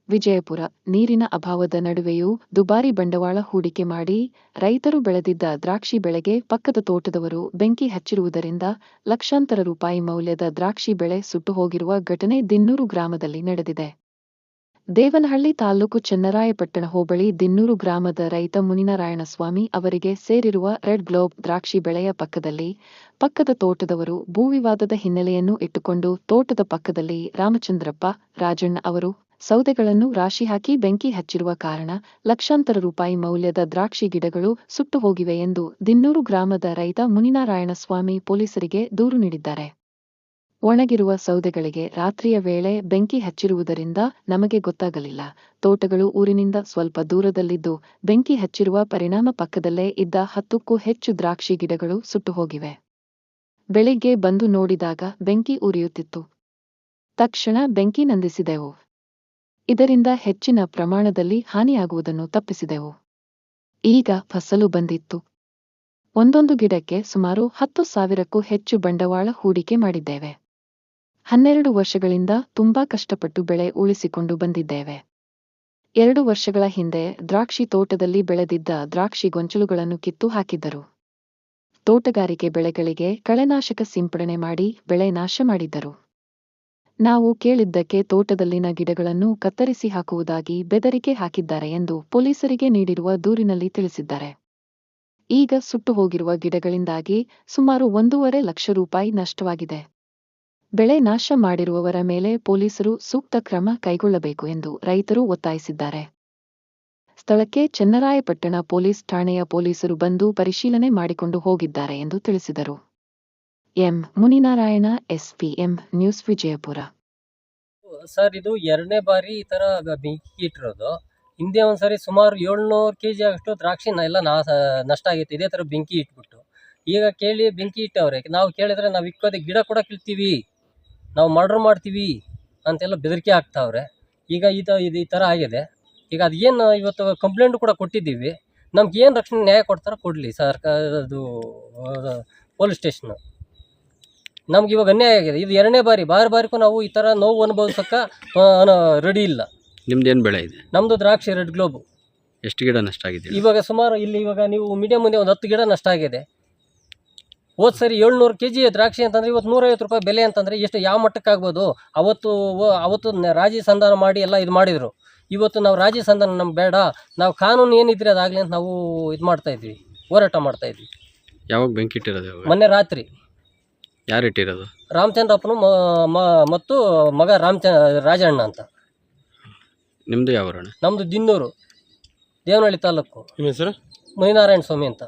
ವಿಜಯಪುರ ನೀರಿನ ಅಭಾವದ ನಡುವೆಯೂ ದುಬಾರಿ ಬಂಡವಾಳ ಹೂಡಿಕೆ ಮಾಡಿ ರೈತರು ಬೆಳೆದಿದ್ದ ದ್ರಾಕ್ಷಿ ಬೆಳೆಗೆ ಪಕ್ಕದ ತೋಟದವರು ಬೆಂಕಿ ಹಚ್ಚಿರುವುದರಿಂದ ಲಕ್ಷಾಂತರ ರೂಪಾಯಿ ಮೌಲ್ಯದ ದ್ರಾಕ್ಷಿ ಬೆಳೆ ಸುಟ್ಟು ಹೋಗಿರುವ ಘಟನೆ ದಿನ್ನೂರು ಗ್ರಾಮದಲ್ಲಿ ನಡೆದಿದೆ. ದೇವನಹಳ್ಳಿ ತಾಲೂಕು ಚನ್ನರಾಯಪಟ್ಟಣ ಹೋಬಳಿ ದಿನ್ನೂರು ಗ್ರಾಮದ ರೈತ ಮುನಿನಾರಾಯಣಸ್ವಾಮಿ ಅವರಿಗೆ ಸೇರಿರುವ ರೆಡ್ ಗ್ಲೋಬ್ ದ್ರಾಕ್ಷಿ ಬೆಳೆಯ ಪಕ್ಕದಲ್ಲಿ ಪಕ್ಕದ ತೋಟದವರು ಭೂವಿವಾದದ ಹಿನ್ನೆಲೆಯನ್ನು ಇಟ್ಟುಕೊಂಡು ತೋಟದ ಪಕ್ಕದಲ್ಲಿ ರಾಮಚಂದ್ರಪ್ಪ, ರಾಜಣ್ಣ ಅವರು ಸೌದೆಗಳನ್ನು ರಾಶಿ ಹಾಕಿ ಬೆಂಕಿ ಹಚ್ಚಿರುವ ಕಾರಣ ಲಕ್ಷಾಂತರ ರೂಪಾಯಿ ಮೌಲ್ಯದ ದ್ರಾಕ್ಷಿ ಗಿಡಗಳು ಸುಟ್ಟು ಹೋಗಿವೆ ಎಂದು ದಿನ್ನೂರು ಗ್ರಾಮದ ರೈತ ಮುನಿನಾರಾಯಣಸ್ವಾಮಿ ಪೊಲೀಸರಿಗೆ ದೂರು ನೀಡಿದ್ದಾರೆ. ಒಣಗಿರುವ ಸೌದೆಗಳಿಗೆ ರಾತ್ರಿಯ ವೇಳೆ ಬೆಂಕಿ ಹಚ್ಚಿರುವುದರಿಂದ ನಮಗೆ ಗೊತ್ತಾಗಲಿಲ್ಲ. ತೋಟಗಳು ಊರಿನಿಂದ ಸ್ವಲ್ಪ ದೂರದಲ್ಲಿದ್ದು ಬೆಂಕಿ ಹಚ್ಚಿರುವ ಪರಿಣಾಮ ಪಕ್ಕದಲ್ಲೇ ಇದ್ದ 10ಕ್ಕೂ ಹೆಚ್ಚು ದ್ರಾಕ್ಷಿ ಗಿಡಗಳು ಸುಟ್ಟು ಹೋಗಿವೆ. ಬೆಳಿಗ್ಗೆ ಬಂದು ನೋಡಿದಾಗ ಬೆಂಕಿ ಉರಿಯುತ್ತಿತ್ತು. ತಕ್ಷಣ ಬೆಂಕಿ ನಂದಿಸಿದೆವು. ಇದರಿಂದ ಹೆಚ್ಚಿನ ಪ್ರಮಾಣದಲ್ಲಿ ಹಾನಿಯಾಗುವುದನ್ನು ತಪ್ಪಿಸಿದೆವು. ಈಗ ಫಸಲು ಬಂದಿತ್ತು. ಒಂದೊಂದು ಗಿಡಕ್ಕೆ ಸುಮಾರು 10,000ಕ್ಕೂ ಹೆಚ್ಚು ಬಂಡವಾಳ ಹೂಡಿಕೆ ಮಾಡಿದ್ದೇವೆ. 12 ವರ್ಷಗಳಿಂದ ತುಂಬಾ ಕಷ್ಟಪಟ್ಟು ಬೆಳೆ ಉಳಿಸಿಕೊಂಡು ಬಂದಿದ್ದೇವೆ. 2 ವರ್ಷಗಳ ಹಿಂದೆ ದ್ರಾಕ್ಷಿ ತೋಟದಲ್ಲಿ ಬೆಳೆದಿದ್ದ ದ್ರಾಕ್ಷಿ ಗೊಂಚಲುಗಳನ್ನು ಕಿತ್ತು ಹಾಕಿದ್ದರು. ತೋಟಗಾರಿಕೆ ಬೆಳೆಗಳಿಗೆ ಕಳೆನಾಶಕ ಸಿಂಪಡಣೆ ಮಾಡಿ ಬೆಳೆ ನಾಶ ಮಾಡಿದ್ದರು. ನಾವು ಕೇಳಿದ್ದಕ್ಕೆ ತೋಟದಲ್ಲಿನ ಗಿಡಗಳನ್ನು ಕತ್ತರಿಸಿ ಹಾಕುವುದಾಗಿ ಬೆದರಿಕೆ ಹಾಕಿದ್ದಾರೆ ಎಂದು ಪೊಲೀಸರಿಗೆ ನೀಡಿರುವ ದೂರಿನಲ್ಲಿ ತಿಳಿಸಿದ್ದಾರೆ. ಈಗ ಸುಟ್ಟು ಹೋಗಿರುವ ಗಿಡಗಳಿಂದಾಗಿ ಸುಮಾರು 1.5 ಲಕ್ಷ ರೂಪಾಯಿ ನಷ್ಟವಾಗಿದೆ. ಬೆಳೆ ನಾಶ ಮಾಡಿರುವವರ ಮೇಲೆ ಪೊಲೀಸರು ಸೂಕ್ತ ಕ್ರಮ ಕೈಗೊಳ್ಳಬೇಕು ಎಂದು ರೈತರು ಒತ್ತಾಯಿಸಿದ್ದಾರೆ. ಸ್ಥಳಕ್ಕೆ ಚನ್ನರಾಯಪಟ್ಟಣ ಪೊಲೀಸ್ ಠಾಣೆಯ ಪೊಲೀಸರು ಬಂದು ಪರಿಶೀಲನೆ ಮಾಡಿಕೊಂಡು ಹೋಗಿದ್ದಾರೆ ಎಂದು ತಿಳಿಸಿದರು. M. Muninarayana, SPM news, Vijayapura. Sir, ಇದು 2ನೇ ಬಾರಿ ಈ ಥರ ಬೆಂಕಿ ಇಟ್ಟಿರೋದು. ಹಿಂದೆ ಒಂದ್ಸರಿ ಸುಮಾರು 700 kg ಅಷ್ಟು ದ್ರಾಕ್ಷಿ ಎಲ್ಲ ನಷ್ಟ ಆಗೈತೆ ಇದೇ ಥರ ಬೆಂಕಿ ಇಟ್ಬಿಟ್ಟು. ಈಗ ಕೇಳಿ ಬೆಂಕಿ ಇಟ್ಟವ್ರೆ. ನಾವು ಕೇಳಿದ್ರೆ ನಾವು ಇಕ್ಕೋದೆ ಗಿಡ ಕೂಡ ಕೀಳ್ತೀವಿ, ನಾವು ಮರ್ಡರ್ ಮಾಡ್ತೀವಿ ಅಂತೆಲ್ಲ ಬೆದರಿಕೆ ಆಗ್ತಾವ್ರೆ. ಈಗ ಇದು ಈ ಥರ ಆಗಿದೆ. ಈಗ ಅದೇನು ಇವತ್ತು ಕಂಪ್ಲೇಂಟ್ ಕೂಡ ಕೊಟ್ಟಿದ್ದೀವಿ. ನಮ್ಗೆ ಏನು ರಕ್ಷಣೆ ನ್ಯಾಯ ಕೊಡ್ತಾರೋ ಕೊಡಲಿ ಸರ್ಕಾರದ್ದು ಪೊಲೀಸ್ ಸ್ಟೇಷನ್. ನಮ್ಗೆ ಇವಾಗ ಅನ್ಯಾಯ ಆಗಿದೆ. ಇದು 2ನೇ ಬಾರಿ. ಬಾರಿಗೂ ನಾವು ಈ ಥರ ನೋವು ಅನುಭವಿಸೋಕ್ಕೆ ರೆಡಿ ಇಲ್ಲ. ನಿಮ್ದೇನು ಬೆಳೆ ಇದೆ? ನಮ್ಮದು ದ್ರಾಕ್ಷಿ ರೆಡ್ ಗ್ಲೋಬ್. ಎಷ್ಟು ಗಿಡ ನಷ್ಟ ಆಗಿದೆ? ಇವಾಗ ಸುಮಾರು ಇಲ್ಲಿ ಇವಾಗ ನೀವು ಮೀಡಿಯಂ ಮುಂದೆ ಒಂದು 10 ಗಿಡ ನಷ್ಟ ಆಗಿದೆ. ಹೋದ ಸರಿ 700 kg ದ್ರಾಕ್ಷಿ ಅಂತಂದರೆ ಇವತ್ತು 150 ರೂಪಾಯಿ ಬೆಲೆ ಅಂತಂದರೆ ಎಷ್ಟು ಯಾವ ಮಟ್ಟಕ್ಕೆ ಆಗ್ಬೋದು? ಅವತ್ತು ರಾಜಿ ಸಂಧಾನ ಮಾಡಿ ಎಲ್ಲ ಇದು ಮಾಡಿದರು. ಇವತ್ತು ನಾವು ರಾಜಿ ಸಂಧಾನ ನಮ್ಗೆ ಬೇಡ, ನಾವು ಕಾನೂನು ಏನಿದ್ರೆ ಅದಾಗಲಿ ಅಂತ ನಾವು ಇದು ಮಾಡ್ತಾಯಿದ್ವಿ, ಹೋರಾಟ ಮಾಡ್ತಾಯಿದ್ವಿ. ಯಾವಾಗ ಬೆಂಕಿ ಇಟ್ಟಿರೋದು? ಮೊನ್ನೆ ರಾತ್ರಿ. ಯಾರು ಇಟ್ಟಿರೋದು? ರಾಮಚಂದ್ರಪ್ಪನು ಮತ್ತು ಮಗ ರಾಜಣ್ಣ ಅಂತ. ನಿಮ್ಮದು ಯಾವ ಊರಣ್ಣ? ನಮ್ಮದು ದಿನ್ನೂರು, ದೇವನಹಳ್ಳಿ ತಾಲೂಕು. ನಿಮ್ಮ ಹೆಸರು? ಮುನಿನಾರಾಯಣ ಸ್ವಾಮಿ ಅಂತ.